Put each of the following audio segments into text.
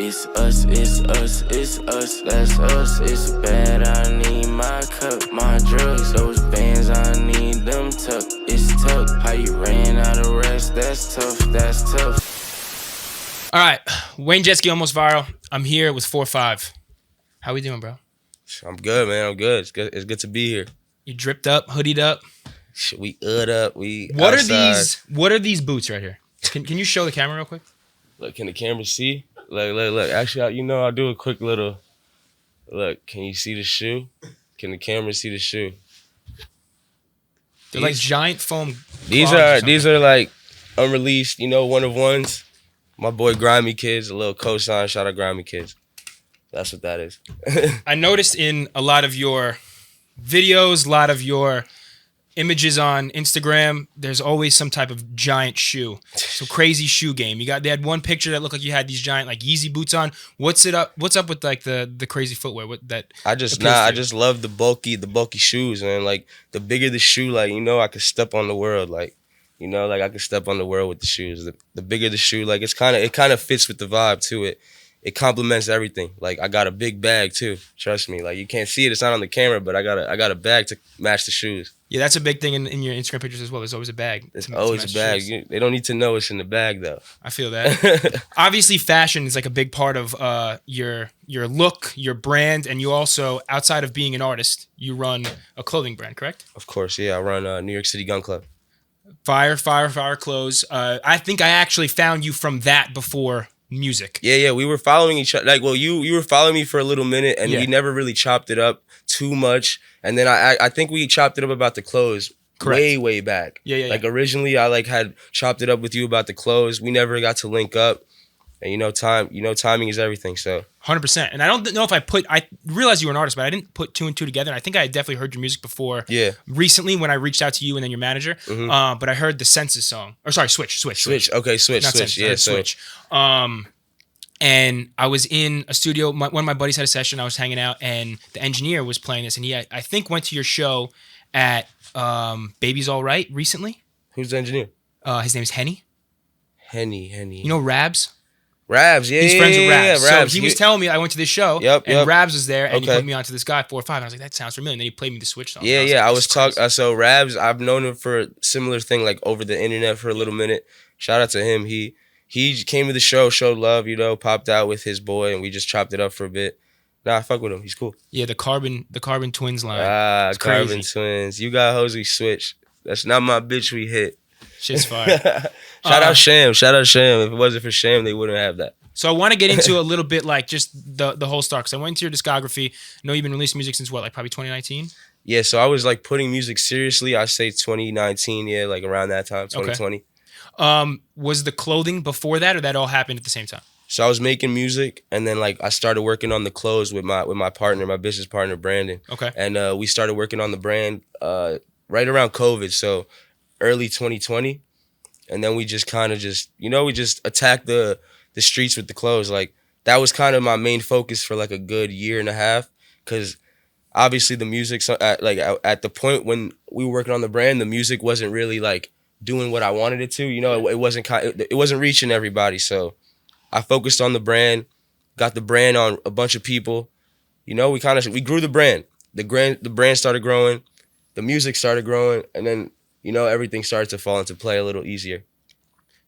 It's us, it's us, it's us, that's us. It's bad, I need my cup, my drugs. Those bands, I need them tucked. It's tough, how you ran out of rest, that's tough, that's tough. All right, Wayne Jetski, almost viral. I'm here with FourFive. How we doing, bro? I'm good, man. I'm good. It's good to be here. You dripped up, hoodied up. We up. We What outside. What are these boots right here? Can you show the camera real quick? Look, can the camera see? Look. Actually, I'll do a quick little. Look, can you see the shoe? Can the camera see the shoe? They're like giant foam. These are like unreleased, one of ones. My boy Grimy Kids, a little cosign. Shout out Grimy Kids. That's what that is. I noticed in a lot of your videos, a lot of your images on Instagram, there's always some type of giant shoe. So crazy shoe game. They had one picture that looked like you had these giant like Yeezy boots on. What's up with like the crazy footwear? I just love the bulky shoes, man. Like the bigger the shoe, like I could step on the world, like I could step on the world with the shoes. The bigger the shoe, like it kind of fits with the vibe too. It complements everything. Like I got a big bag too. Trust me. Like you can't see it. It's not on the camera, but I got a bag to match the shoes. Yeah, that's a big thing in your Instagram pictures as well. There's always a bag. There's always a bag. They don't need to know it's in the bag though. I feel that. Obviously, fashion is like a big part of your look, your brand, and you also, outside of being an artist, you run a clothing brand, correct? Of course, yeah. I run New York City Gun Club. Fire clothes. I think I actually found you from that before music. Yeah. We were following each other. Like, well, you were following me for a little minute, and we never really chopped it up too much. And then I think we chopped it up about the clothes. Correct. Way back. Yeah. Like originally, I like had chopped it up with you about the clothes. We never got to link up. And timing is everything. So 100%. And I don't know if I realized you were an artist, but I didn't put two and two together. And I think I had definitely heard your music before. Yeah. Recently, when I reached out to you and then your manager. Mm-hmm. But I heard the Census song. Or sorry, Switch. Okay, Switch. Not Census, Yeah, Switch. And I was in a studio. One of my buddies had a session. I was hanging out, and the engineer was playing this. And he, I think, went to your show at Baby's All Right recently. Who's the engineer? His name's Henny. Henny. You know Rabs? Rabs, yeah. He's friends with Rabs. Yeah, Rabs. So he was telling me I went to this show, and Rabs was there, and he put me onto this guy, FourFive. And I was like, that sounds familiar. And then he played me the Switch song. Yeah. I was talking. So Rabs, I've known him for a similar thing, like over the internet for a little minute. Shout out to him. He came to the show, showed love, popped out with his boy, and we just chopped it up for a bit. Nah, I fuck with him. He's cool. Yeah, the Carbon Twins line. It's Carbon crazy. Twins. You got Hosey Switch. That's not my bitch we hit. Shit's fire. Shout out Sham. If it wasn't for Sham, they wouldn't have that. So I want to get into a little bit like just the whole start, because I went into your discography. I know you've been releasing music since what, like probably 2019? Yeah, so I was like putting music seriously. I say 2019, yeah, like around that time, 2020. Okay. Was the clothing before that, or that all happened at the same time? So I was making music, and then like I started working on the clothes with my partner, my business partner Brandon. Okay. And we started working on the brand right around COVID, so early 2020, and then we just kind of we just attacked the streets with the clothes. Like that was kind of my main focus for like a good year and a half, because obviously the music, at the point when we were working on the brand, the music wasn't really like doing what I wanted it to. It wasn't reaching everybody. So I focused on the brand, got the brand on a bunch of people. We grew the brand. The brand started growing, the music started growing, and then everything started to fall into play a little easier.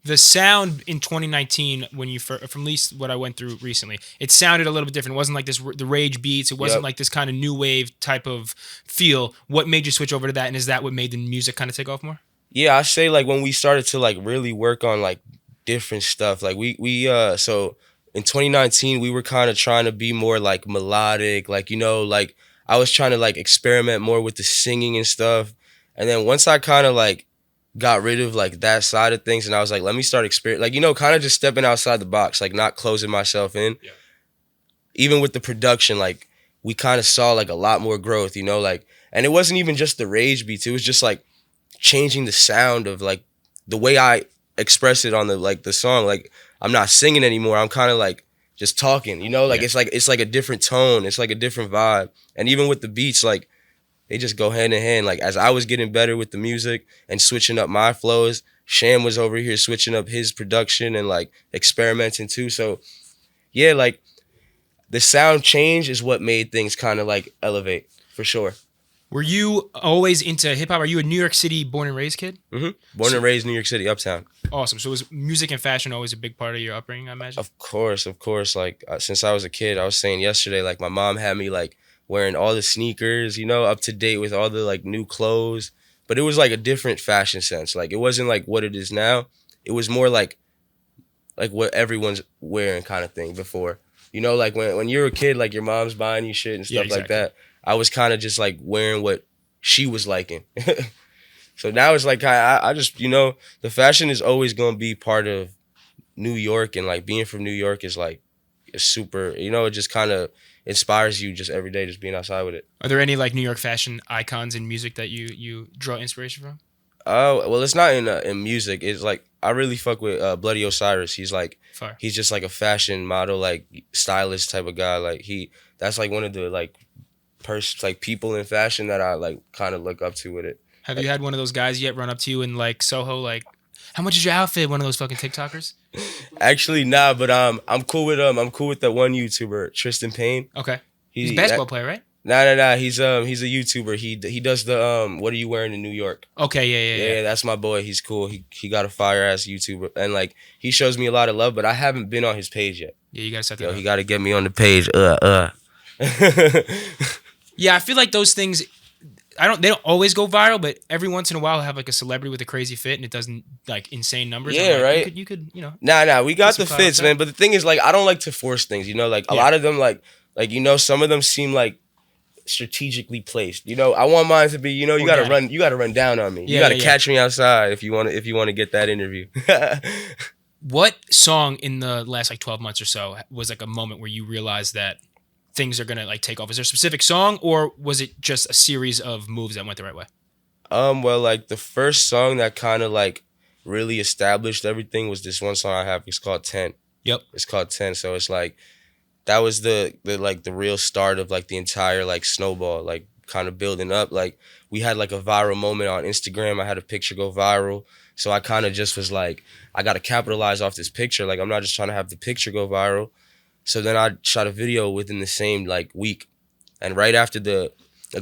The sound in 2019, when you from at least what I went through recently, it sounded a little bit different. It wasn't like the rage beats. It wasn't like this kind of new wave type of feel. What made you switch over to that, and is that what made the music kind of take off more? Yeah, I say like when we started to like really work on like different stuff. Like so in 2019 we were kind of trying to be more like melodic. Like like I was trying to like experiment more with the singing and stuff. And then once I kind of like got rid of like that side of things, and I was like, let me start kind of just stepping outside the box, like not closing myself in. Yeah. Even with the production, like we kind of saw like a lot more growth, like, and it wasn't even just the rage beats. It was just like changing the sound of like the way I express it on the song. Like I'm not singing anymore. I'm kind of like just talking, like it's like a different tone. It's like a different vibe. And even with the beats, like they just go hand in hand. Like as I was getting better with the music and switching up my flows, Sham was over here switching up his production and like experimenting too. So yeah, like the sound change is what made things kind of like elevate for sure. Were you always into hip hop? Are you a New York City born and raised kid? Born and raised New York City, uptown. Awesome. So was music and fashion always a big part of your upbringing, I imagine? Of course. Like since I was a kid, I was saying yesterday, like my mom had me like wearing all the sneakers, you know, up to date with all the like new clothes. But it was like a different fashion sense. Like it wasn't like what it is now. It was more like what everyone's wearing kind of thing before. You know, like when you're a kid, like your mom's buying you shit and stuff like that. I was kind of just like wearing what she was liking. So now it's like I just, you know, the fashion is always going to be part of New York, and like being from New York is like, it's super, you know, it just kind of inspires you just every day just being outside with it. Are there any like New York fashion icons in music that you draw inspiration from? Oh, well, it's not in music. It's like I really fuck with Bloody Osiris. He's like Fire. He's just like a fashion model, like stylist type of guy. Like that's like one of the like people in fashion that I like kind of look up to with it. Have you had one of those guys yet run up to you in like Soho, like, how much is your outfit? One of those fucking TikTokers? Actually, nah, but I'm cool with that one YouTuber, Tristan Payne. Okay. He's a basketball player, right? Nah. He's a YouTuber. He does the what are you wearing in New York? Okay, yeah. That's my boy. He's cool. He got a fire ass YouTuber, and like he shows me a lot of love, but I haven't been on his page yet. Yeah, you gotta set that up. He gotta get me on the page. Yeah, I feel like those things, they don't always go viral, but every once in a while, I'll have like a celebrity with a crazy fit, and it doesn't like insane numbers. Yeah, like, right. You could, you know. Nah. We got the fits, man. But the thing is, like, I don't like to force things. You know, like a lot of them, like you know, some of them seem like strategically placed. You know, I want mine to be. You know, you gotta run down on me. You gotta catch me outside if you want to get that interview. What song in the last like 12 months or so was like a moment where you realized that things are gonna like take off? Is there a specific song, or was it just a series of moves that went the right way? Well, like the first song that kind of like really established everything was this one song I have. It's called 10. Yep. It's called 10. So it's like that was the real start of like the entire like snowball, like kind of building up. Like we had like a viral moment on Instagram. I had a picture go viral. So I kind of just was like, I got to capitalize off this picture. Like I'm not just trying to have the picture go viral. So then I shot a video within the same like week. And right after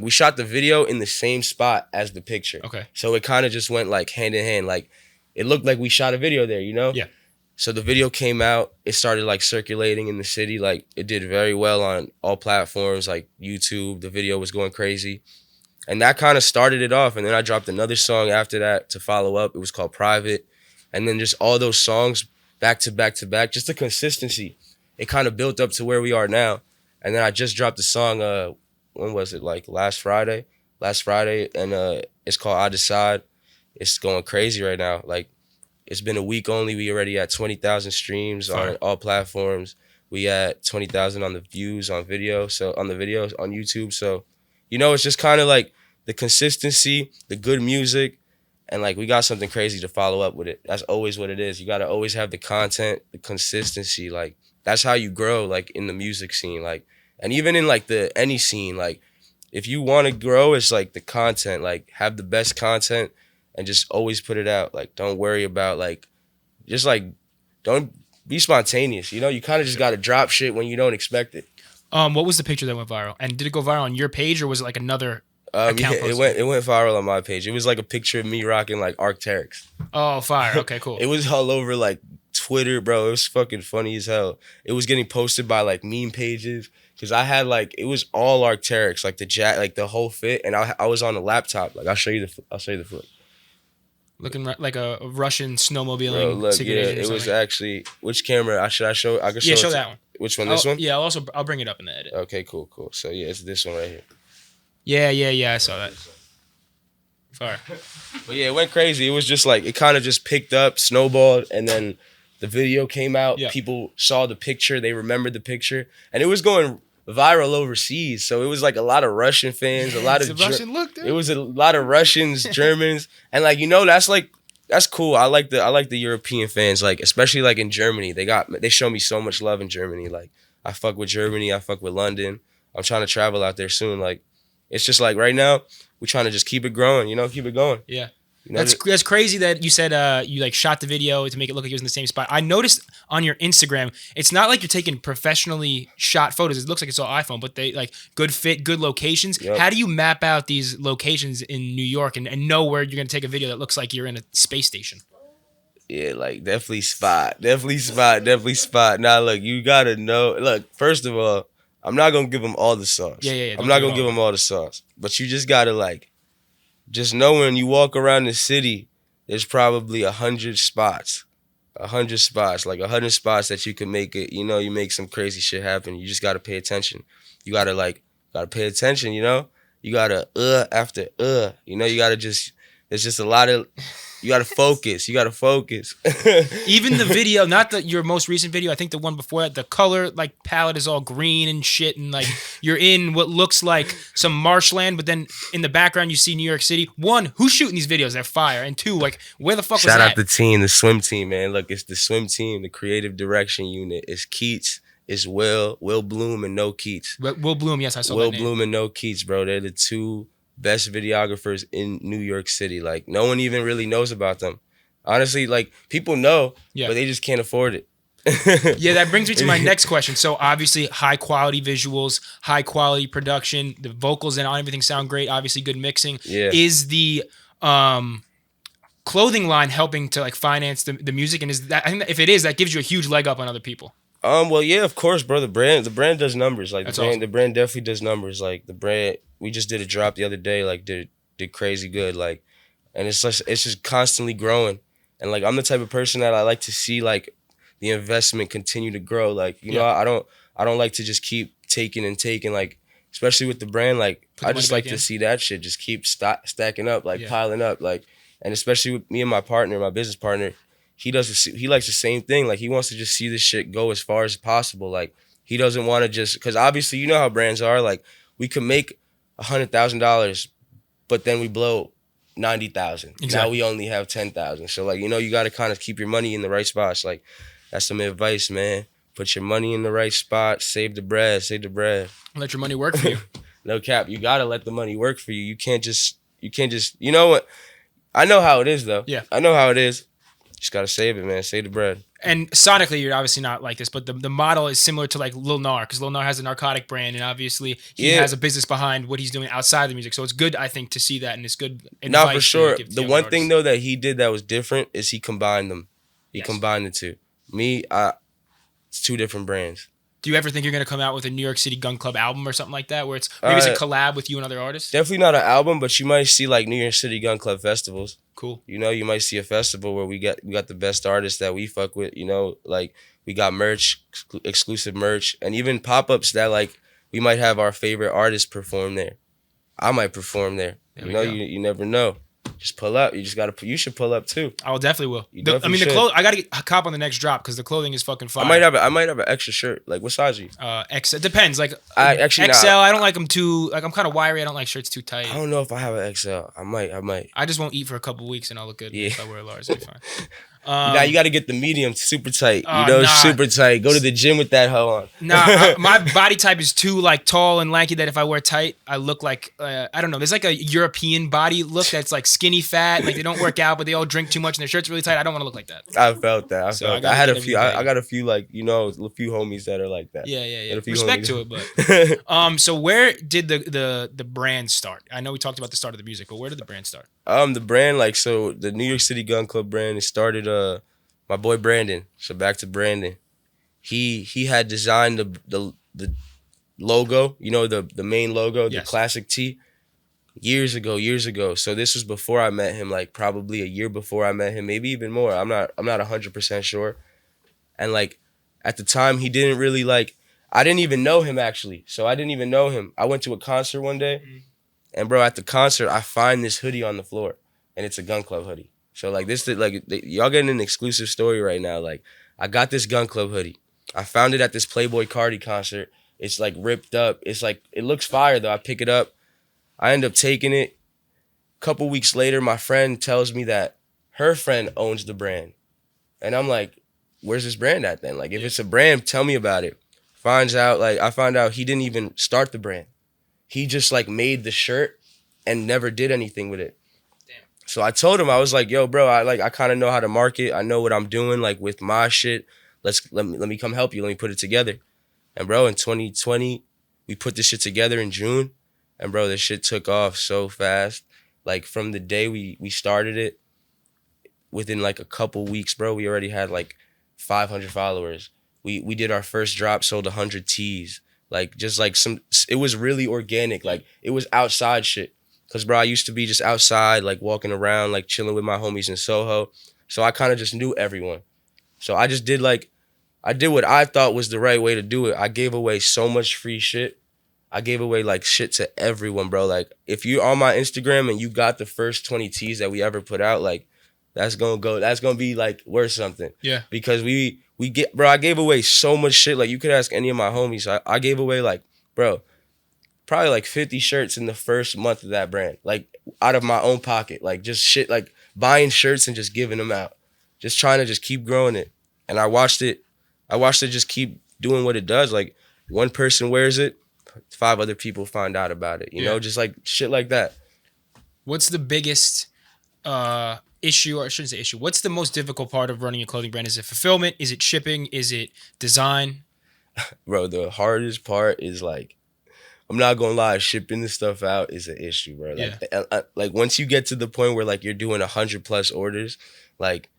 we shot the video in the same spot as the picture. Okay. So it kind of just went like hand in hand. Like it looked like we shot a video there, you know? Yeah. So the video came out. It started like circulating in the city. Like it did very well on all platforms, like YouTube. The video was going crazy. And that kind of started it off. And then I dropped another song after that to follow up. It was called Private. And then just all those songs back to back to back, just the consistency. It kind of built up to where we are now. And then I just dropped the song, when was it? Like last Friday. And it's called I Decide. It's going crazy right now. Like it's been a week only. We already at 20,000 streams on all platforms. We at 20,000 on the views on video. So on the videos on YouTube. So, you know, it's just kind of like the consistency, the good music, and like we got something crazy to follow up with it. That's always what it is. You got to always have the content, the consistency. Like that's how you grow, like in the music scene, like, and even in like any scene. Like if you want to grow, it's like the content. Like have the best content and just always put it out. Like don't worry about like, just like don't be spontaneous. You know, you kind of just got to drop shit when you don't expect it. What was the picture that went viral? And did it go viral on your page, or was it like another account? Yeah, it went viral on my page. It was like a picture of me rocking like Arc'teryx. Oh, fire. Okay, cool. It was all over like Twitter, bro. It was fucking funny as hell. It was getting posted by like meme pages because I had like, it was all Arc'teryx, like the whole fit, and I was on a laptop. Like I'll show you the flip. Looking like a Russian snowmobiling. Bro, look, yeah, it was actually, which camera? Should I show? I can show. Yeah, show that one. Which one? This one? Yeah, I'll bring it up in the edit. Okay, cool. So yeah, it's this one right here. Yeah, I saw that. Fire. But yeah, it went crazy. It was just like, it kind of just picked up, snowballed, and then the video came out. Yeah. People saw the picture. They remembered the picture. And it was going viral overseas. So it was like a lot of Russian fans, a lot of Russian look, dude. It was a lot of Russians, Germans. And like, you know, that's cool. I like the European fans, like especially like in Germany. They show me so much love in Germany. Like I fuck with Germany, I fuck with London. I'm trying to travel out there soon. Like it's just like right now, we're trying to just keep it growing, you know, keep it going. Yeah. You know, That's crazy that you said you like shot the video to make it look like it was in the same spot. I noticed on your Instagram, it's not like you're taking professionally shot photos. It looks like it's all iPhone, but they like good fit, good locations. Yep. How do you map out these locations in New York and know where you're gonna take a video that looks like you're in a space station? Yeah, like definitely spot. Now look, you gotta know. Look, first of all, I'm not gonna give them all the sauce. Yeah. I'm not gonna give them all the sauce. But you just gotta like, just know when you walk around the city, there's probably 100 spots. 100 spots, like 100 spots that you can make it. You know, you make some crazy shit happen. You just gotta pay attention. You gotta pay attention. You know, you gotta after. You know, you gotta just. There's just a lot of. You gotta focus. Even the video, not your most recent video, I think the one before that, the color like palette is all green and shit, and like you're in what looks like some marshland, but then in the background you see New York City. One, who's shooting these videos? They're fire. And two, like where the fuck was that? Shout out the team, the swim team, man. Look, it's the swim team, the creative direction unit. It's Keats, it's Will Bloom, and No Keats. Will Bloom, yes, I saw Will that name. Bloom and No Keats, bro. They're the two best videographers in New York City. Like, no one even really knows about them. Honestly, like, people know, but they just can't afford it. Yeah, that brings me to my next question. So, obviously, high quality visuals, high quality production, the vocals and everything sound great, obviously good mixing. Yeah. Is the clothing line helping to, like, finance the music? And is that, I think that if it is, that gives you a huge leg up on other people. Well, yeah, of course, bro. The brand does numbers. Like, That's the brand definitely does numbers. Like, the brand, we just did a drop the other day, like, did crazy good. Like, and it's just constantly growing. And like, I'm the type of person that I like to see like the investment continue to grow. Like, you know, I don't like to just keep taking and taking, like, especially with the brand. Like, I just like to see that shit just keep stacking up, like piling up. Like, and especially with me and my business partner, he likes the same thing. Like, he wants to just see this shit go as far as possible. Like, he doesn't want to just, because obviously you know how brands are. Like, we could make $100,000, but then we blow 90,000. Exactly. Now we only have 10,000. So like, you know, you got to kind of keep your money in the right spots. Like, that's some advice, man. Put your money in the right spot. Save the bread. Let your money work for you. No cap. You got to let the money work for you. You can't just, you know what? I know how it is though. Yeah. I know how it is. Just got to save it, man. Save the bread. And sonically, you're obviously not like this, but the model is similar to like Lil Nar, because Lil Nar has a narcotic brand, and obviously he has a business behind what he's doing outside the music. So it's good, I think, to see that, and it's good advice. No, for sure. The one artists. thing though that he did that was different is he combined them. He combined the two. Me, it's two different brands. Do you ever think you're going to come out with a New York City Gun Club album or something like that, where it's maybe it's a collab with you and other artists? Definitely not an album, but you might see like New York City Gun Club festivals. Cool. You know, you might see a festival where we got the best artists that we fuck with. You know, like we got merch, exclusive merch, and even pop-ups that like we might have our favorite artists perform there. I might perform there. You never know. Just pull up. You should pull up too. I definitely will. I gotta get a cop on the next drop because the clothing is fucking fire. I might have an extra shirt. Like, what size are you? XL. It depends. Like, XL. I don't like them too. Like, I'm kind of wiry. I don't like shirts too tight. I don't know if I have an XL. I might. I just won't eat for a couple weeks and I'll look good. If I wear a large, it'll be fine. Now you got to get the medium, super tight. Super tight. Go to the gym with that hoe on. Nah, my body type is too like tall and lanky that if I wear tight, I look like I don't know. There's like a European body look that's like skinny fat. Like they don't work out, but they all drink too much and their shirts really tight. I don't want to look like that. I felt that. I had a few. I got a few like a few homies that are like that. Yeah. Respect to it, but so where did the brand start? I know we talked about the start of the music, but where did the brand start? The brand, like, so the New York City Gun Club brand, it started my boy Brandon. So back to Brandon. He had designed the logo, you know, the main logo, the classic T, years ago. So this was before I met him, like probably a year before I met him, maybe even more. I'm not 100% sure. And like at the time he didn't really like, I didn't even know him actually. So I didn't even know him. I went to a concert one day. And bro, at the concert, I find this hoodie on the floor, and it's a Gun Club hoodie. So like y'all getting an exclusive story right now. Like, I got this Gun Club hoodie. I found it at this Playboi Carti concert. It's like ripped up. It's like, it looks fire though. I pick it up. I end up taking it. A couple weeks later, my friend tells me that her friend owns the brand, and I'm like, where's this brand at then? Like, if it's a brand, tell me about it. I found out he didn't even start the brand. He just like made the shirt and never did anything with it. Damn. So I told him, I was like, yo, bro, I kind of know how to market. I know what I'm doing, like, with my shit. Let me come help you. Let me put it together. And, bro, in 2020, we put this shit together in June. And, bro, this shit took off so fast. Like, from the day we started it, within, like, a couple weeks, bro, we already had, like, 500 followers. We did our first drop, sold 100 tees. Like, just, like, it was really organic. Like, it was outside shit. Because, bro, I used to be just outside, like, walking around, like, chilling with my homies in Soho. So I kind of just knew everyone. So I just did, like, I did what I thought was the right way to do it. I gave away so much free shit. I gave away, like, shit to everyone, bro. Like, if you're on my Instagram and you got the first 20 tees that we ever put out, like, that's gonna be, like, worth something. Yeah. Because bro, I gave away so much shit. Like, you could ask any of my homies. I gave away, like, bro, probably like 50 shirts in the first month of that brand, like, out of my own pocket, like, just shit, like, buying shirts and just giving them out, just trying to just keep growing it. And I watched it just keep doing what it does. Like, one person wears it, 5 other people find out about it, you know, just like shit like that. What's the biggest issue, or I shouldn't say issue, what's the most difficult part of running a clothing brand? Is it fulfillment? Is it shipping? Is it design? Bro, the hardest part is, like, I'm not gonna lie, shipping this stuff out is an issue, bro. Like, like, once you get to the point where, like, you're doing 100+ orders, like,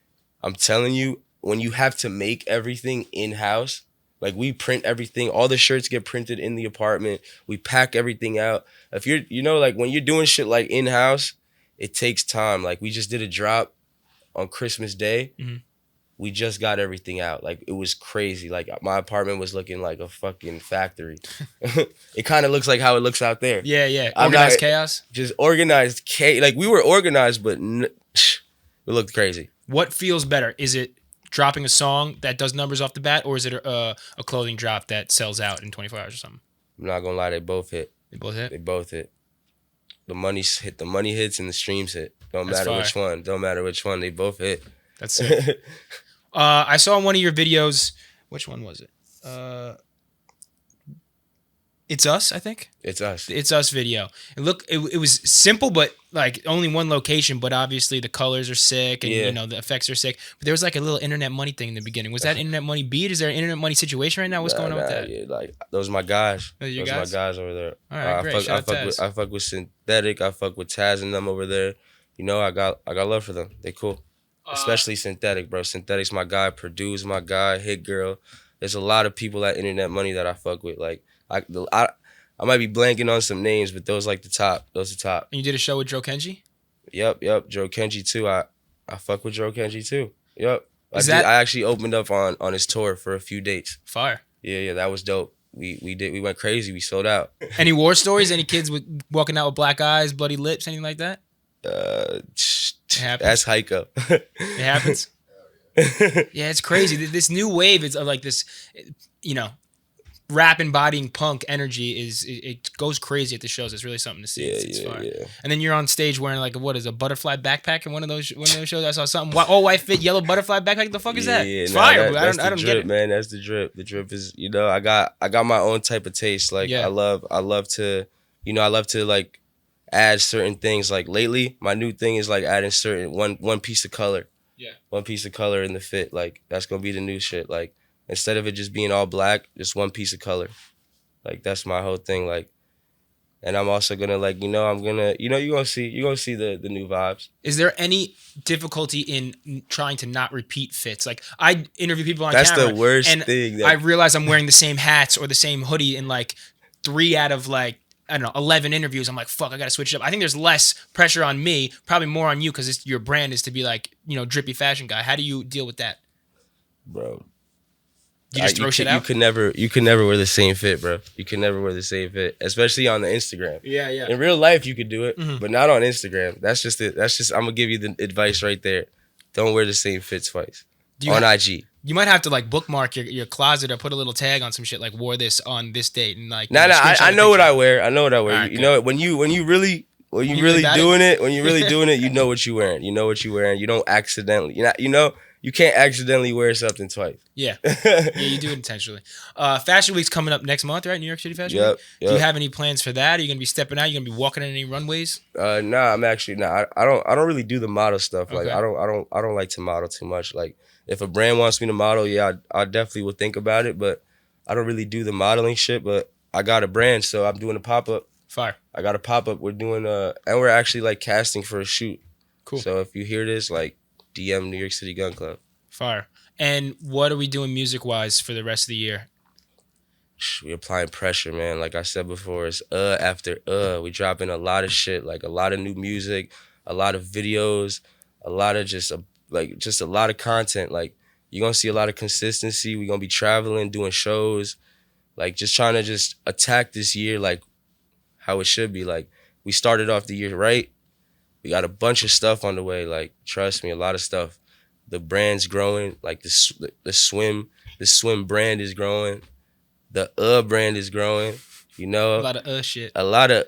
I'm telling you, when you have to make everything in-house, like, we print everything, all the shirts get printed in the apartment, we pack everything out. If you're, you know, like, when you're doing shit like in-house, it takes time. Like, we just did a drop on Christmas Day. Mm-hmm. We just got everything out. Like, it was crazy. Like, my apartment was looking like a fucking factory. It kind of looks like how it looks out there. Yeah. Organized chaos? Just organized chaos. Like, we were organized, but it looked crazy. What feels better? Is it dropping a song that does numbers off the bat, or is it a clothing drop that sells out in 24 hours or something? I'm not going to lie. They both hit. They both hit? They both hit. The money hits and the streams hit. Don't matter which one. Don't matter which one. They both hit. That's it. I saw in one of your videos, which one was it? It's Us, I think. It's Us. It's Us video. It was simple, but, like, only one location, but obviously the colors are sick and, you know, the effects are sick. But there was, like, a little internet money thing in the beginning. Was that internet money beat? Is there an internet money situation right now? What's going on with that? Yeah, like, those are my guys. Those are my guys over there. All right, great. I fuck with Synthetic. I fuck with Taz and them over there. You know, I got love for them. They cool. Especially Synthetic, bro. Synthetic's my guy. Purdue's my guy. Hit Girl. There's a lot of people at Internet Money that I fuck with. Like, I might be blanking on some names, but those, like, the top. Those are top. And you did a show with Joe Kenji? Yep. Joe Kenji too. I fuck with Joe Kenji too. Yep. I actually opened up on his tour for a few dates. Fire. Yeah, that was dope. We went crazy. We sold out. Any war stories? Any kids walking out with black eyes, bloody lips, anything like that? That's Heiko. It happens. Yeah, it's crazy. This new wave is like this, you know, rap embodying punk energy it goes crazy at the shows. It's really something to see. It's fun. Yeah. And then you're on stage wearing, like, a butterfly backpack in one of those shows. I saw something all white fit yellow butterfly backpack. What the fuck is that? It's fire. That's I don't drip, get it, man. That's the drip. The drip is, you know, I got my own type of taste. Like, I love to, you know, like, add certain things. Like, lately, my new thing is, like, adding certain one piece of color. Yeah. One piece of color in the fit. Like, that's gonna be the new shit. Like, instead of it just being all black, just one piece of color. Like, that's my whole thing. Like, and I'm also gonna, like, you know, you're gonna see the new vibes. Is there any difficulty in trying to not repeat fits? Like, I interview people on camera. That's the worst thing. I realize I'm wearing the same hats or the same hoodie in, like, 3 out of, like, I don't know, 11 interviews. I'm like, fuck, I got to switch it up. I think there's less pressure on me, probably more on you, because your brand is to be, like, you know, drippy fashion guy. How do you deal with that? Bro. You just throw shit out? You could never wear the same fit, bro. You can never wear the same fit, especially on the Instagram. Yeah. In real life, you could do it, but not on Instagram. That's just it. I'm going to give you the advice right there. Don't wear the same fit twice on IG. You might have to, like, bookmark your closet or put a little tag on some shit, like, wore this on this date, and, like, I know what I wear. Right, you know, when you really doing it, you know what you're wearing. You don't accidentally, you know, you can't accidentally wear something twice. Yeah. Yeah, you do it intentionally. Fashion Week's coming up next month, right? New York City Fashion Week. Yep. Do you have any plans for that? Are you gonna be stepping out? You gonna be walking on any runways? Nah, I'm actually not. I don't really do the model stuff. Like Okay. I don't like to model too much. Like if a brand wants me to model, yeah, I definitely would think about it. But I don't really do the modeling shit. But I got a brand, so I'm doing a pop up. Fire. I got a pop up. We're doing and we're actually like casting for a shoot. Cool. So if you hear this, like DM New York City Gun Club. Fire. And what are we doing music wise for the rest of the year? We applying pressure, man. Like I said before, it's after we dropping a lot of shit, like a lot of new music, a lot of videos, a lot of just a lot of content. Like you're gonna see a lot of consistency. We're gonna be traveling, doing shows, like just trying to just attack this year like how it should be. Like we started off the year right. We got a bunch of stuff on the way. Like trust me, a lot of stuff. The brand's growing. Like the swim brand is growing. The brand is growing, you know. A lot of shit. A lot of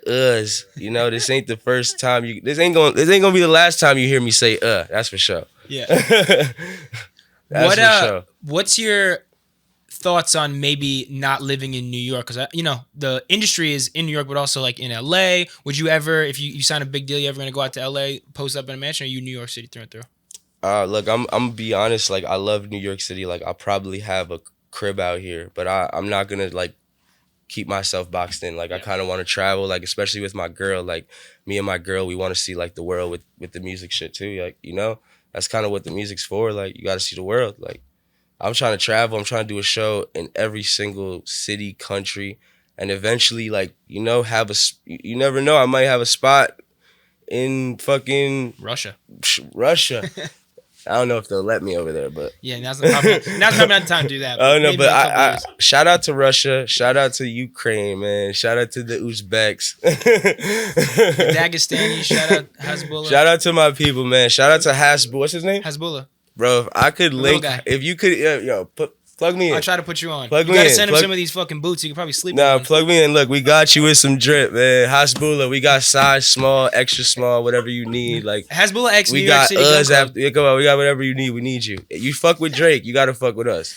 you know. This ain't the first time this ain't gonna be the last time you hear me say that's for sure. Yeah. That's for sure. What's your thoughts on maybe not living in New York? Because the industry is in New York, but also like in LA. Would you ever, if you sign a big deal, you ever gonna go out to LA, post up in a mansion, or are you New York City through and through? Look, I'm gonna be honest. Like I love New York City. Like I'll probably have a crib out here, but I'm not gonna like keep myself boxed in. Like I kind of want to travel, like especially with my girl. Like me and my girl, we want to see like the world with the music shit too. Like that's kind of what the music's for. Like you got to see the world. Like I'm trying to travel. I'm trying to do a show in every single city, country, and eventually like have you never know. I might have a spot in fucking Russia. I don't know if they'll let me over there, but yeah, now's probably not the time to do that. Oh no, maybe but in a couple I years. shout out to Russia, shout out to Ukraine, man, shout out to the Uzbeks, Dagestani, shout out Hezbollah. Shout out to my people, man. Shout out to Hasbulla. What's his name? Hezbollah. Bro, if I could link, guy. if you could, plug me in. I'll try to put you on. Plug you me gotta in. send him some of these fucking boots. You can probably sleep. Nah, in one. plug me in. Look, we got you with some drip, man. Hasbulla, we got size small, extra small, whatever you need. Like Hezbollah X New we York got City Gun Club. after. Come on, we got whatever you need. We need you. You fuck with Drake, you gotta fuck with us.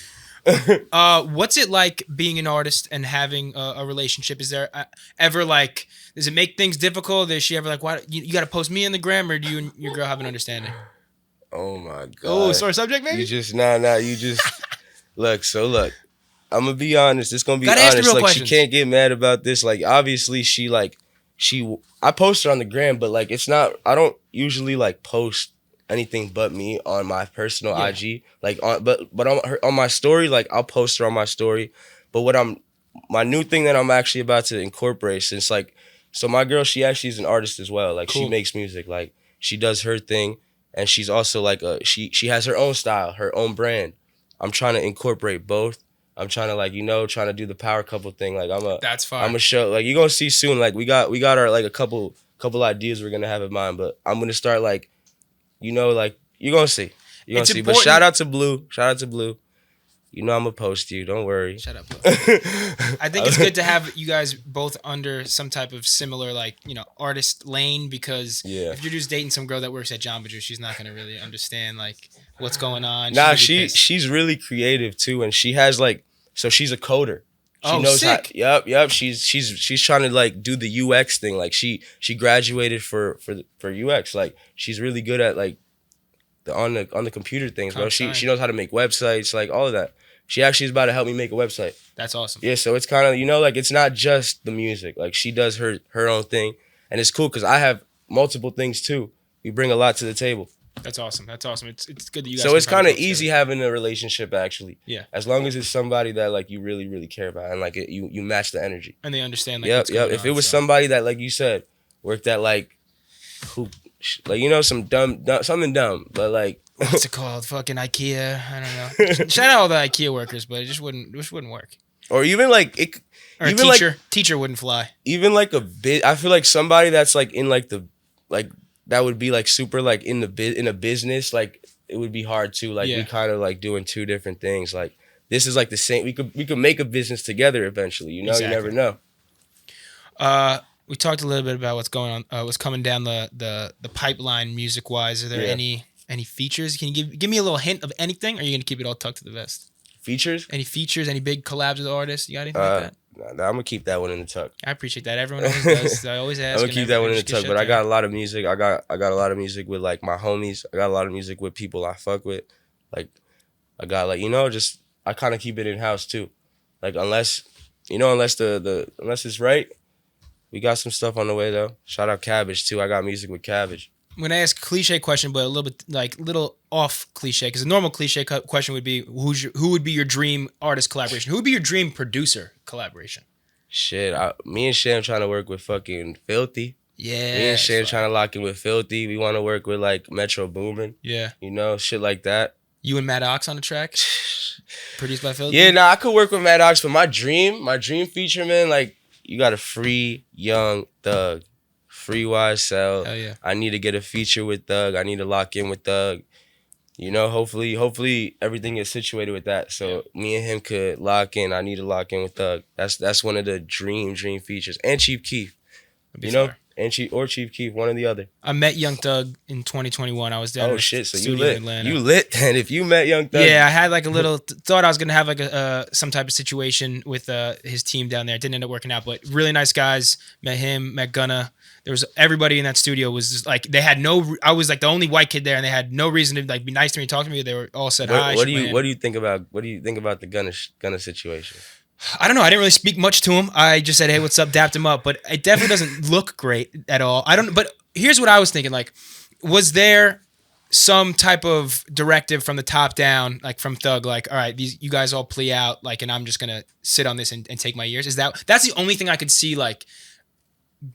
What's it like being an artist and having a relationship? Is there ever like, does it make things difficult? Is she ever like, why you got to post me in the gram, or do you and your girl have an understanding? Oh my god. Oh, sore subject, maybe. You just you just look. So look, I'm gonna be honest. It's gonna be Gotta ask the honest. real Like questions. she can't get mad about this. Like obviously I post her on the gram, but like it's not. I don't usually like post anything but me on my personal IG. Like but on my story, like I'll post her on my story. But my new thing that I'm actually about to incorporate, since like, so my girl, she actually is an artist as well. Like Cool. she makes music. Like she does her thing, and she's also like she has her own style, her own brand. I'm trying to incorporate both. I'm trying to like trying to do the power couple thing. Like That's fine. I'm gonna show, like, you're gonna see soon. Like we got our like a couple ideas we're gonna have in mind, but I'm gonna start like, like you're gonna see. You're gonna It's see. important- But shout out to Blue. I'm gonna post you. Don't worry. Shut up. Bro. I think it's good to have you guys both under some type of similar, like, artist lane, because Yeah. if you're just dating some girl that works at John Badger, she's not gonna really understand like what's going on. Nah, She's gonna be pissed. she's really creative too, and she has like, so she's a coder. She Oh, knows sick. how. Yep. She's trying to like do the UX thing. Like she graduated for UX. Like she's really good at like on the computer things, bro. She knows how to make websites, like all of that. She actually is about to help me make a website. That's awesome. Yeah, so it's kind of, like it's not just the music. Like she does her own thing, and it's cool because I have multiple things too. We bring a lot to the table. That's awesome. It's good that you guys. So can it's probably kind of work easy together. having a relationship actually. Yeah. As long as it's somebody that like you really, really care about, and like you match the energy. And they understand. Like, Yep. what's going If on, it was so. somebody that, like you said, worked at like some dumb something dumb, but like What's it called? Fucking IKEA. I don't know. Shout out all the IKEA workers, but it just wouldn't work. or even like it. Or even a teacher. like Teacher wouldn't fly. even like a bit. I feel like somebody that's like in like the like that would be like super like in a business, like it would be hard too. Like Yeah. we kind of like doing two different things. Like this is like the same. We could make a business together eventually. You never know. We talked a little bit about what's going on, what's coming down the pipeline music wise. Are there Yeah. any Any features? Can you give me a little hint of anything? Or are you gonna keep it all tucked to the vest? Features? Any features? Any big collabs with artists? You got anything like that? Nah, I'm gonna keep that one in the tuck. I appreciate that. Everyone always does. I always ask. I'm gonna keep that one in the tuck. But I got a lot of music. I got a lot of music with like my homies. I got a lot of music with people I fuck with. Like I got like just I kind of keep it in house too. Like unless it's right, we got some stuff on the way though. Shout out Cabbage too. I got music with Cabbage. I'm gonna ask a cliche question, but a little bit little off cliche, because a normal cliche question would be who would be your dream artist collaboration? Who would be your dream producer collaboration? Shit, me and Shan trying to work with fucking Filthy. Yeah. Me and Shan trying to lock in with Filthy. We want to work with like Metro Boomin. Yeah. Shit like that. You and Matt Ox on the track, produced by Filthy. Yeah, I could work with Matt Ox, but my dream feature, man, like you got to free Young Thug. Free YSL. Hell yeah. I need to get a feature with Thug. I need to lock in with Thug. Hopefully everything is situated with that. So me and him could lock in. I need to lock in with Thug. That's one of the dream features. And Chief Keef. Chief Keef, one or the other. I met Young Thug in 2021. I was down in the So studio you lit. in Atlanta. You lit then if you met Young Thug. Yeah, I had like a little thought I was gonna have like some type of situation with his team down there. It didn't end up working out, but really nice guys. Met him, met Gunna. There was everybody in that studio was just like they had I was like the only white kid there, and they had no reason to like be nice to me, talk to me. They were all said hi. What do you think about the Gunna situation? I don't know. I didn't really speak much to him. I just said, "Hey, what's up?" Dapped him up, but it definitely doesn't look great at all. But here's what I was thinking: like, was there some type of directive from the top down, like from Thug, like, all right, you guys all plea out, like, and I'm just gonna sit on this and take my years? That's the only thing I could see, like,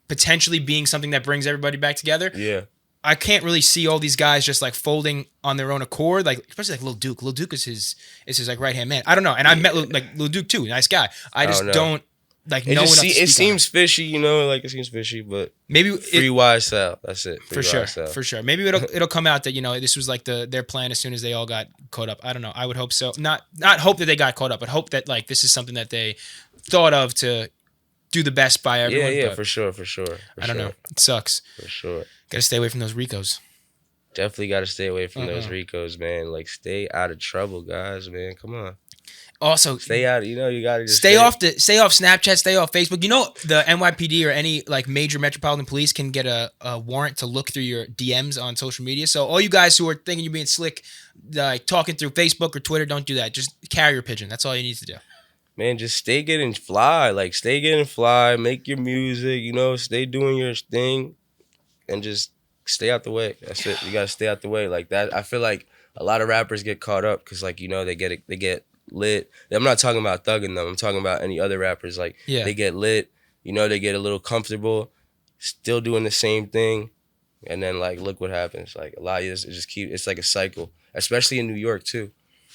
potentially being something that brings everybody back together? Yeah. I can't really see all these guys just like folding on their own accord, like especially like Lil Duke. Lil Duke is his like right hand man. I don't know, and I met Lil Duke too, nice guy. I just don't like know enough to speak it seems fishy, like it seems fishy, but maybe free YSL. That's it. For sure. Maybe it'll come out that this was like their plan as soon as they all got caught up. I don't know. I would hope so. Not hope that they got caught up, but hope that like this is something that they thought of to do the best by everyone. Yeah, for sure. I don't know. It sucks. For sure. Gotta stay away from those Ricos. Definitely gotta stay away from those Ricos, man. Like, stay out of trouble, guys, man. Come on. Also, stay out. You gotta just stay off Snapchat, stay off Facebook. The NYPD or any like major metropolitan police can get a warrant to look through your DMs on social media. So all you guys who are thinking you're being slick, like talking through Facebook or Twitter, don't do that. Just carrier pigeon. That's all you need to do. Man, just stay getting fly. Like, stay getting fly. Make your music. Stay doing your thing, and just stay out the way. That's it. You gotta stay out the way. Like that. I feel like a lot of rappers get caught up because they get lit. I'm not talking about thugging them. I'm talking about any other rappers. Like they get lit. They get a little comfortable, still doing the same thing, and then like look what happens. Like a lot of it's like a cycle, especially in New York too.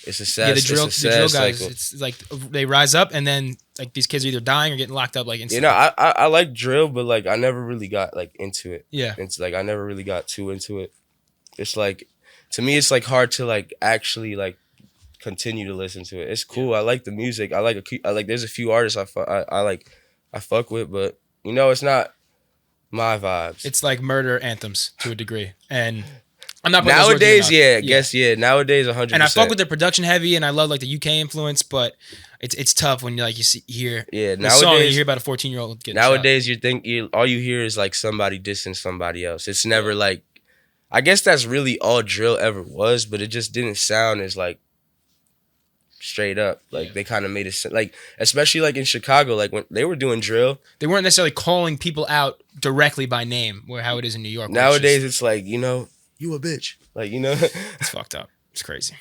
It's a sad, the drill guys. cycle. It's like they rise up and then like these kids are either dying or getting locked up like instantly. I like drill, but like I never really got like into it. Yeah, it's like I never really got too into it. It's like, to me, it's like hard to like actually like continue to listen to it. It's cool. I like the music. I like there's a few artists I fuck with, but it's not my vibes. It's like murder anthems to a degree, and I'm not nowadays. Nowadays, 100%. And I fuck with the production heavy, and I love like the UK influence, but it's tough when like you hear nowadays song and you hear about a 14-year-old getting nowadays shot. All you hear is like somebody dissing somebody else. It's never like, I guess that's really all drill ever was, but it just didn't sound as like straight up. Like they kind of made it like, especially like in Chicago, like when they were doing drill, they weren't necessarily calling people out directly by name, where how it is in New York. Nowadays it's like, you a bitch. Like, it's fucked up. It's crazy.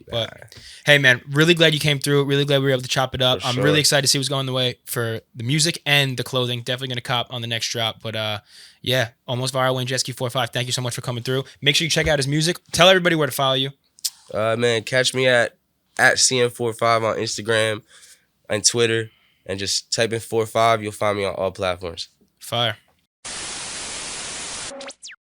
But hey, man, really glad you came through. Really glad we were able to chop it up. I'm really excited to see what's going the way for the music and the clothing. Definitely going to cop on the next drop. But yeah, almost viral. Wayne Jetski 4-5. Thank you so much for coming through. Make sure you check out his music. Tell everybody where to follow you. Man, catch me at CN45 on Instagram and Twitter, and just type in 4-5. You'll find me on all platforms. Fire.